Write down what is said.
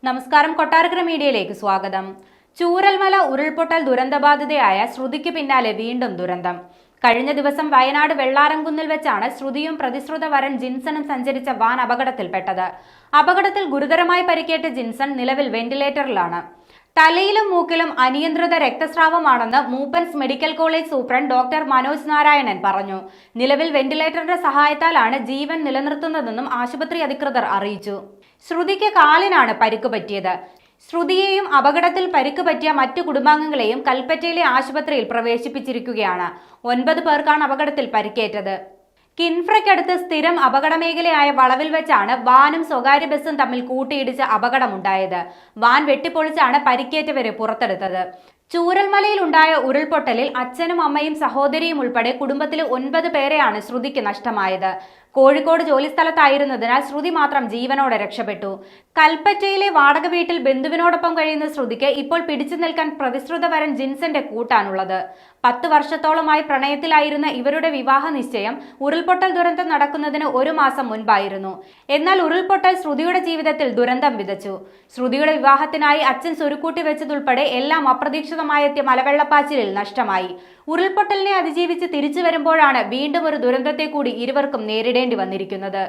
നമസ്കാരം. കൊട്ടാരക്കര മീഡിയയിലേക്ക് സ്വാഗതം. ചൂരൽമല ഉരുൾപൊട്ടൽ ദുരന്തബാധിതയായ ശ്രുതിക്ക് പിന്നാലെ വീണ്ടും ദുരന്തം. കഴിഞ്ഞ ദിവസം വയനാട് വെള്ളാരംകുന്നിൽ വെച്ചാണ് ശ്രുതിയും പ്രതിശ്രുത വരൻ ജിൻസണും സഞ്ചരിച്ച വാൻ അപകടത്തിൽപ്പെട്ടത്. അപകടത്തിൽ ഗുരുതരമായി പരിക്കേറ്റ ജിൻസൺ നിലവിൽ വെന്റിലേറ്ററിലാണ്. തലയിലും മൂക്കിലും അനിയന്ത്രിത രക്തസ്രാവമാണെന്ന് Moopens medical college superintendent doctor Manoj Narayanan പറഞ്ഞു. നിലവിൽ വെന്റിലേറ്ററിന്റെ സഹായത്താലാണ് ജീവൻ നിലനിർത്തുന്നതെന്നും ആശുപത്രി അധികൃതർ അറിയിച്ചു. ശ്രുതിക്ക് കാലിനാണ് പരിക്ക് പറ്റിയത്. ശ്രുതിയെയും അപകടത്തിൽ പരിക്ക് പറ്റിയ മറ്റു കുടുംബാംഗങ്ങളെയും കൽപ്പറ്റയിലെ ആശുപത്രിയിൽ പ്രവേശിപ്പിച്ചിരിക്കുകയാണ്. 9 പേർക്കാണ് അപകടത്തിൽ പരിക്കേറ്റത്. കിൻഫ്രയ്ക്കടുത്ത് സ്ഥിരം അപകടമേഖലയായ വളവിൽ വെച്ചാണ് വാനും സ്വകാര്യ ബസ്സും തമ്മിൽ കൂട്ടിയിടിച്ച് അപകടമുണ്ടായത്. വാൻ വെട്ടിപ്പൊളിച്ചാണ് പരിക്കേറ്റവരെ പുറത്തെടുത്തത്. ചൂരൽമലയിൽ ഉണ്ടായ ഉരുൾപൊട്ടലിൽ അച്ഛനും അമ്മയും സഹോദരിയും ഉൾപ്പെടെ കുടുംബത്തിലെ 9 പേരെയാണ് ശ്രുതിക്ക് നഷ്ടമായത്. കോഴിക്കോട് ജോലിസ്ഥലത്തായിരുന്നതിനാൽ ശ്രുതി മാത്രം ജീവനോടെ രക്ഷപ്പെട്ടു. കൽപ്പറ്റയിലെ വാടക വീട്ടിൽ ബന്ധുവിനോടൊപ്പം കഴിയുന്ന ശ്രുതിക്ക് ഇപ്പോൾ പിടിച്ചു നിൽക്കാൻ പ്രതിശ്രുത വരൻ ജിൻസന്റെ കൂട്ടാനുള്ളത്. 10 വർഷത്തോളമായി പ്രണയത്തിലായിരുന്ന ഇവരുടെ വിവാഹ നിശ്ചയം ഉരുൾപൊട്ടൽ ദുരന്തം നടക്കുന്നതിന് 1 മാസം മുൻപായിരുന്നു. എന്നാൽ ഉരുൾപൊട്ടൽ ശ്രുതിയുടെ ജീവിതത്തിൽ ദുരന്തം വിതച്ചു. ശ്രുതിയുടെ വിവാഹത്തിനായി അച്ഛൻ സ്വരുക്കൂട്ടി വെച്ചതുൾപ്പെടെ എല്ലാം അപ്രതീക്ഷിതമായെത്തിയ മലവെള്ളപ്പാച്ചിലിൽ നഷ്ടമായി. ഉരുൾപൊട്ടലിനെ അതിജീവിച്ച് തിരിച്ചു വരുമ്പോഴാണ് വീണ്ടും ഒരു ദുരന്തത്തെ കൂടി ഇരുവർക്കും നേരിടേണ്ടി വന്നിരിക്കുന്നത്.